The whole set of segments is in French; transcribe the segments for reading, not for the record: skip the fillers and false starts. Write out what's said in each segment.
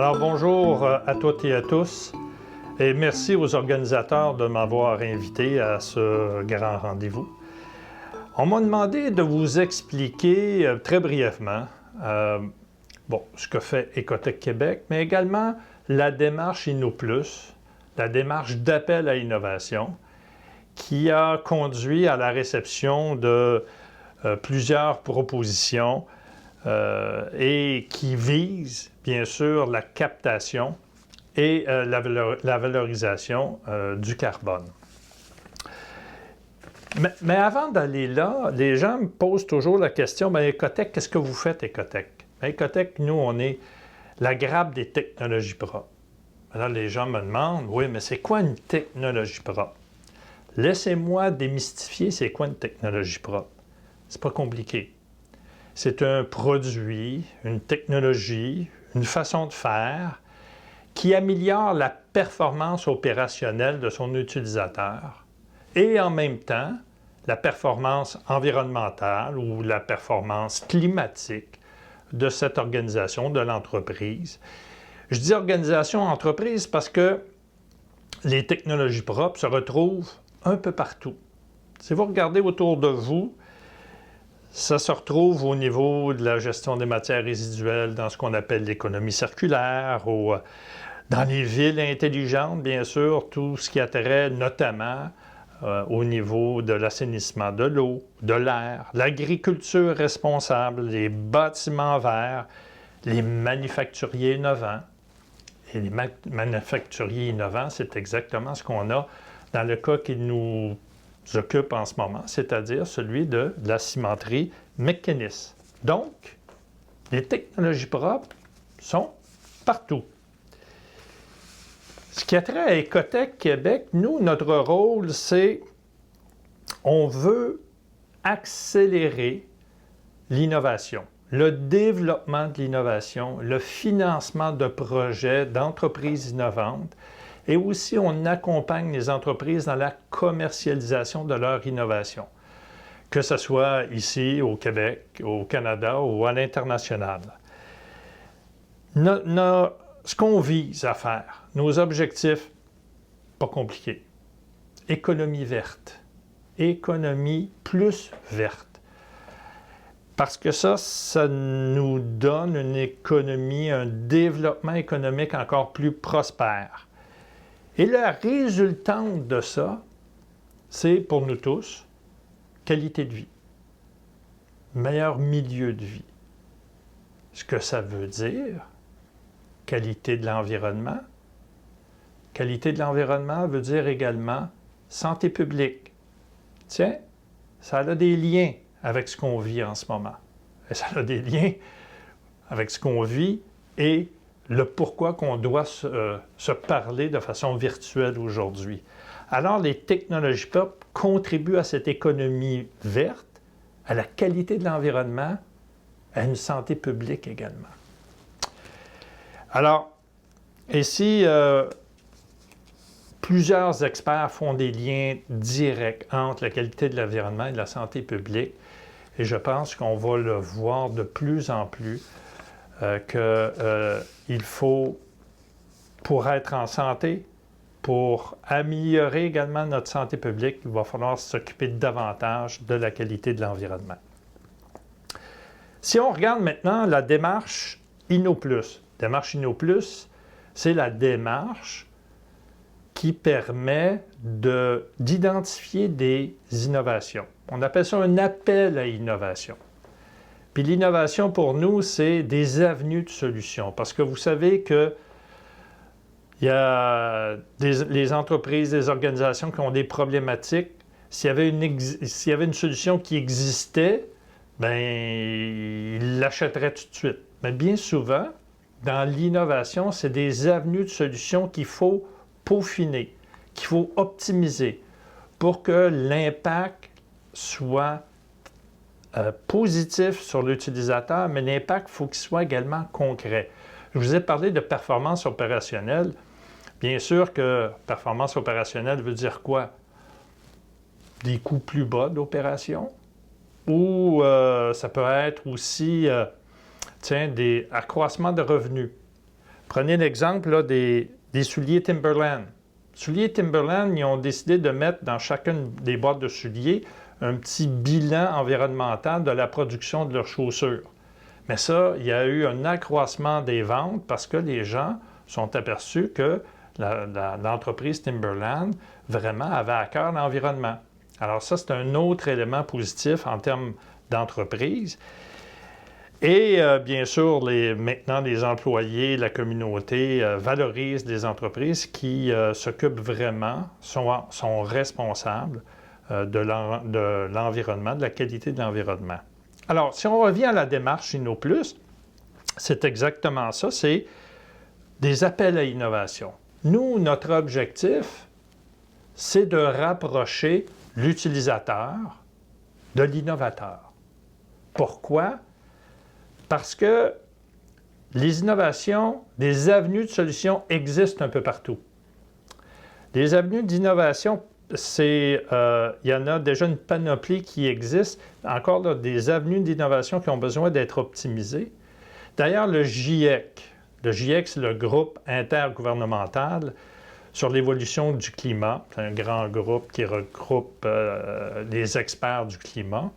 Alors bonjour à toutes et à tous et merci aux organisateurs de m'avoir invité à ce grand rendez-vous. On m'a demandé de vous expliquer très brièvement ce que fait Écotech Québec, mais également la démarche InnoPlus, la démarche d'appel à l'innovation qui a conduit à la réception de plusieurs propositions et qui vise, bien sûr, la captation et la valorisation du carbone. Mais avant d'aller là, les gens me posent toujours la question, bien, Écotech, qu'est-ce que vous faites, Écotech? Bien, Écotech, nous, on est la grappe des technologies propres. Alors, les gens me demandent, oui, mais c'est quoi une technologie propre? Laissez-moi démystifier c'est quoi une technologie propre. C'est pas compliqué. C'est un produit, une technologie, une façon de faire qui améliore la performance opérationnelle de son utilisateur et en même temps la performance environnementale ou la performance climatique de cette organisation, de l'entreprise. Je dis organisation-entreprise parce que les technologies propres se retrouvent un peu partout. Si vous regardez autour de vous, ça se retrouve au niveau de la gestion des matières résiduelles dans ce qu'on appelle l'économie circulaire, ou dans les villes intelligentes, bien sûr, tout ce qui a trait notamment au niveau de l'assainissement de l'eau, de l'air, l'agriculture responsable, les bâtiments verts, les manufacturiers innovants. Et les manufacturiers innovants, c'est exactement ce qu'on a dans le cas qui nous occupe en ce moment, c'est-à-dire celui de la cimenterie McInnis. Donc, les technologies propres sont partout. Ce qui a trait à Écotech Québec, nous, notre rôle, c'est on veut accélérer l'innovation, le développement de l'innovation, le financement de projets d'entreprises innovantes et aussi on accompagne les entreprises dans la commercialisation de leur innovation, que ce soit ici au Québec, au Canada ou à l'international. Ce qu'on vise à faire, nos objectifs, pas compliqués. Économie verte, économie plus verte. Parce que ça nous donne une économie, un développement économique encore plus prospère. Et la résultante de ça, c'est pour nous tous, qualité de vie, meilleur milieu de vie. Ce que ça veut dire, qualité de l'environnement. Qualité de l'environnement veut dire également santé publique. Tiens, ça a des liens avec ce qu'on vit en ce moment. Et ça a des liens avec ce qu'on vit et le pourquoi qu'on doit se parler de façon virtuelle aujourd'hui. Alors, les technologies propres contribuent à cette économie verte, à la qualité de l'environnement, à une santé publique également. Alors, ici, plusieurs experts font des liens directs entre la qualité de l'environnement et de la santé publique. Et je pense qu'on va le voir de plus en plus qu'il faut, pour être en santé, pour améliorer également notre santé publique, il va falloir s'occuper davantage de la qualité de l'environnement. Si on regarde maintenant la démarche InnoPlus, c'est la démarche qui permet d'identifier des innovations. On appelle ça un appel à innovation. Puis l'innovation, pour nous, c'est des avenues de solutions. Parce que vous savez que il y a les entreprises, des organisations qui ont des problématiques. S'il y avait une solution qui existait, bien, ils l'achèteraient tout de suite. Mais bien souvent, dans l'innovation, c'est des avenues de solutions qu'il faut peaufiner, qu'il faut optimiser pour que l'impact soit positif sur l'utilisateur, mais l'impact, il faut qu'il soit également concret. Je vous ai parlé de performance opérationnelle. Bien sûr que performance opérationnelle veut dire quoi? Des coûts plus bas d'opération ou ça peut être aussi des accroissements de revenus. Prenez l'exemple là, des souliers Timberland. Les souliers Timberland, ils ont décidé de mettre dans chacune des boîtes de souliers un petit bilan environnemental de la production de leurs chaussures. Mais ça, il y a eu un accroissement des ventes parce que les gens sont aperçus que l'entreprise Timberland vraiment avait à cœur l'environnement. Alors ça, c'est un autre élément positif en termes d'entreprise. Et bien sûr, maintenant, les employés, la communauté valorisent les entreprises qui s'occupent vraiment, sont responsables de l'environnement, de la qualité de l'environnement. Alors, si on revient à la démarche InnoPlus, c'est exactement ça, c'est des appels à innovation. Nous, notre objectif, c'est de rapprocher l'utilisateur de l'innovateur. Pourquoi? Parce que les innovations, des avenues de solutions existent un peu partout. Les avenues d'innovation, il y en a déjà une panoplie qui existe, encore là, des avenues d'innovation qui ont besoin d'être optimisées. D'ailleurs, le GIEC, c'est le groupe intergouvernemental sur l'évolution du climat. C'est un grand groupe qui regroupe les experts du climat.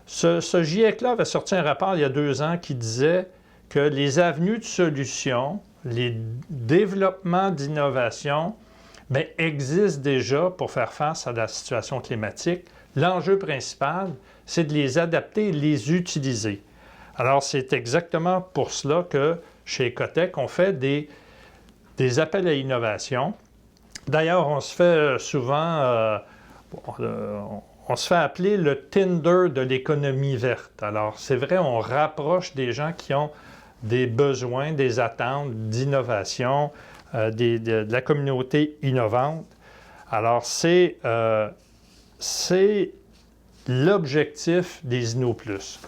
Ce GIEC-là avait sorti un rapport il y a 2 ans qui disait que les avenues de solutions, les développements d'innovation, existent déjà pour faire face à la situation climatique. L'enjeu principal, c'est de les adapter et de les utiliser. Alors, c'est exactement pour cela que chez Ecotech, on fait des appels à innovation. D'ailleurs, on se fait souvent... on se fait appeler le Tinder de l'économie verte. Alors, c'est vrai, on rapproche des gens qui ont des besoins, des attentes d'innovation, de la communauté innovante. Alors, c'est l'objectif des InnoPlus.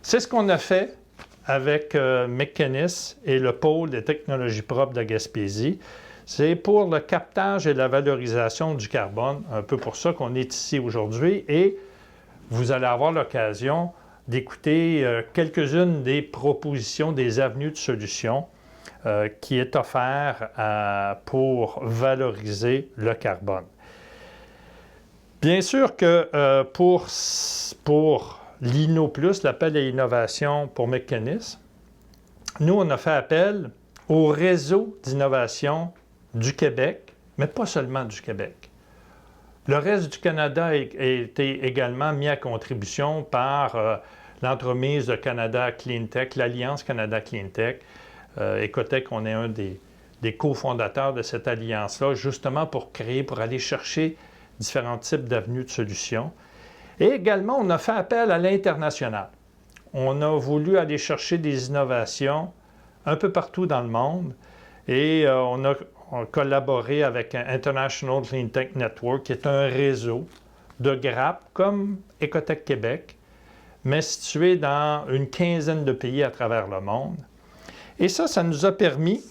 C'est ce qu'on a fait avec Mecanis et le pôle des technologies propres de la Gaspésie. C'est pour le captage et la valorisation du carbone, un peu pour ça qu'on est ici aujourd'hui, et vous allez avoir l'occasion d'écouter quelques-unes des propositions, des avenues de solutions qui est offert pour valoriser le carbone. Bien sûr que pour l'InnoPlus, l'appel à innovation pour Mecanis, nous, on a fait appel au réseau d'innovation du Québec, mais pas seulement du Québec. Le reste du Canada a été également mis à contribution par l'entremise de Canada Cleantech, l'Alliance Canada Cleantech. Ecotech, on est un des cofondateurs de cette alliance-là, justement pour aller chercher différents types d'avenues de solutions. Et également, on a fait appel à l'international. On a voulu aller chercher des innovations un peu partout dans le monde et on a collaboré avec un International Clean Tech Network, qui est un réseau de grappes comme Ecotech Québec, mais situé dans une quinzaine de pays à travers le monde. Et ça nous a permis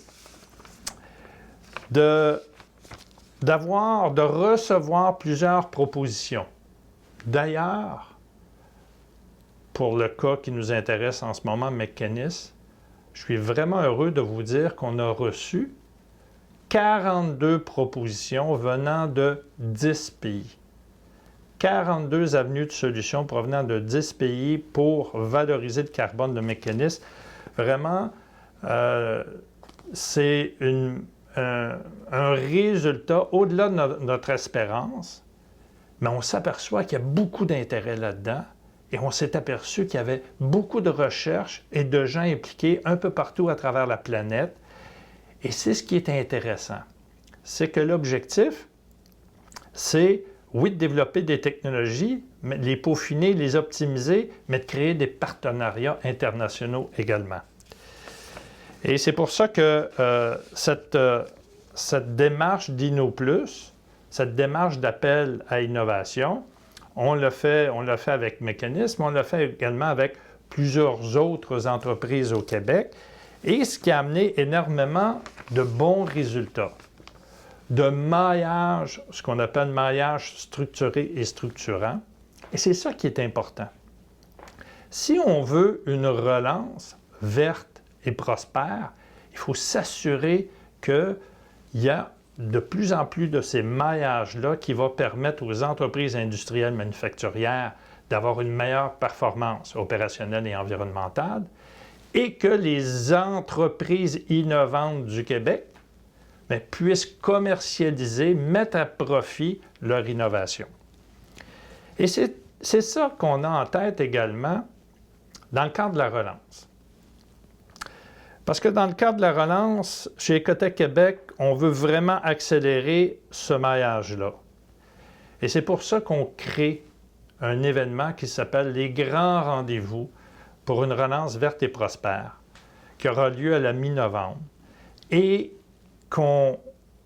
de recevoir plusieurs propositions. D'ailleurs, pour le cas qui nous intéresse en ce moment, Mecanis, je suis vraiment heureux de vous dire qu'on a reçu 42 propositions venant de 10 pays. 42 avenues de solutions provenant de 10 pays pour valoriser le carbone de Mecanis. Vraiment, c'est un résultat au-delà de notre espérance, mais on s'aperçoit qu'il y a beaucoup d'intérêt là-dedans et on s'est aperçu qu'il y avait beaucoup de recherches et de gens impliqués un peu partout à travers la planète. Et c'est ce qui est intéressant. C'est que l'objectif, c'est, oui, de développer des technologies, mais de les peaufiner, les optimiser, mais de créer des partenariats internationaux également. Et c'est pour ça que cette démarche d'InnoPlus, cette démarche d'appel à innovation, on l'a fait avec Mecanis, on l'a fait également avec plusieurs autres entreprises au Québec, et ce qui a amené énormément de bons résultats, de maillage, ce qu'on appelle maillage structuré et structurant. Et c'est ça qui est important. Si on veut une relance verte et prospère, il faut s'assurer qu'il y a de plus en plus de ces maillages-là qui vont permettre aux entreprises industrielles manufacturières d'avoir une meilleure performance opérationnelle et environnementale et que les entreprises innovantes du Québec puissent commercialiser, mettre à profit leur innovation. Et c'est ça qu'on a en tête également dans le cadre de la relance. Parce que dans le cadre de la relance, chez Ecotech Québec, on veut vraiment accélérer ce maillage-là. Et c'est pour ça qu'on crée un événement qui s'appelle les Grands Rendez-vous pour une relance verte et prospère, qui aura lieu à la mi-novembre. Et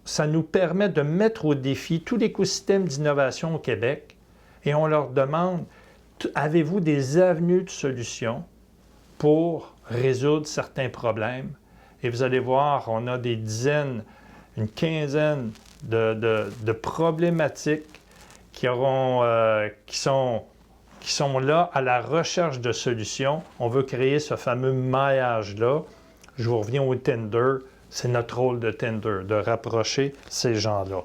ça nous permet de mettre au défi tout l'écosystème d'innovation au Québec et on leur demande, avez-vous des avenues de solutions pour résoudre certains problèmes? Et vous allez voir, on a des dizaines, une quinzaine de problématiques qui sont là à la recherche de solutions. On veut créer ce fameux maillage-là. Je vous reviens au Tinder. C'est notre rôle de Tinder, de rapprocher ces gens-là.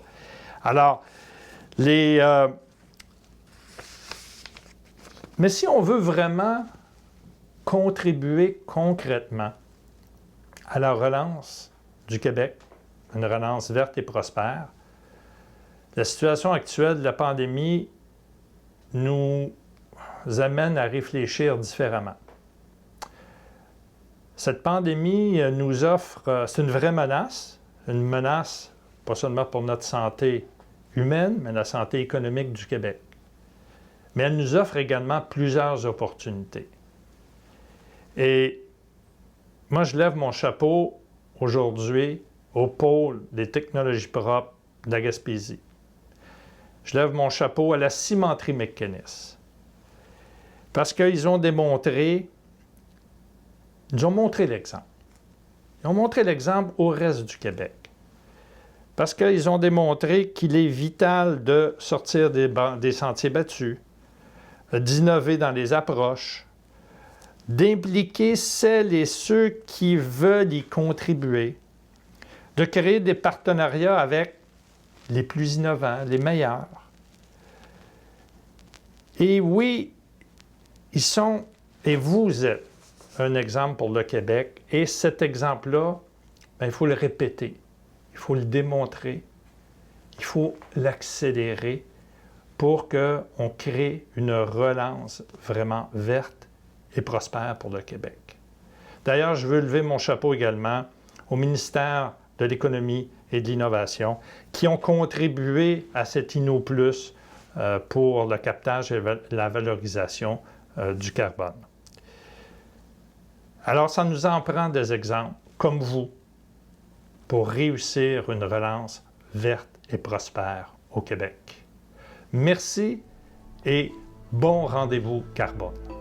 Alors, mais si on veut vraiment contribuer concrètement à la relance du Québec, une relance verte et prospère, la situation actuelle de la pandémie nous amène à réfléchir différemment. Cette pandémie nous offre, c'est une vraie menace pas seulement pour notre santé humaine, mais la santé économique du Québec. Mais elle nous offre également plusieurs opportunités. Et moi, je lève mon chapeau aujourd'hui au pôle des technologies propres de la Gaspésie. Je lève mon chapeau à la cimenterie McKinnis. Parce qu'ils ont démontré, ils ont montré l'exemple. Ils ont montré l'exemple au reste du Québec. Parce qu'ils ont démontré qu'il est vital de sortir des sentiers battus, d'innover dans les approches, d'impliquer celles et ceux qui veulent y contribuer, de créer des partenariats avec les plus innovants, les meilleurs. Et oui, ils sont, et vous êtes, un exemple pour le Québec. Et cet exemple-là, il faut le répéter, il faut le démontrer, il faut l'accélérer pour qu'on crée une relance vraiment verte et prospère pour le Québec. D'ailleurs, je veux lever mon chapeau également au ministère de l'Économie et de l'Innovation qui ont contribué à cet InnoPlus pour le captage et la valorisation du carbone. Alors, ça nous en prend des exemples comme vous pour réussir une relance verte et prospère au Québec. Merci et bon rendez-vous carbone.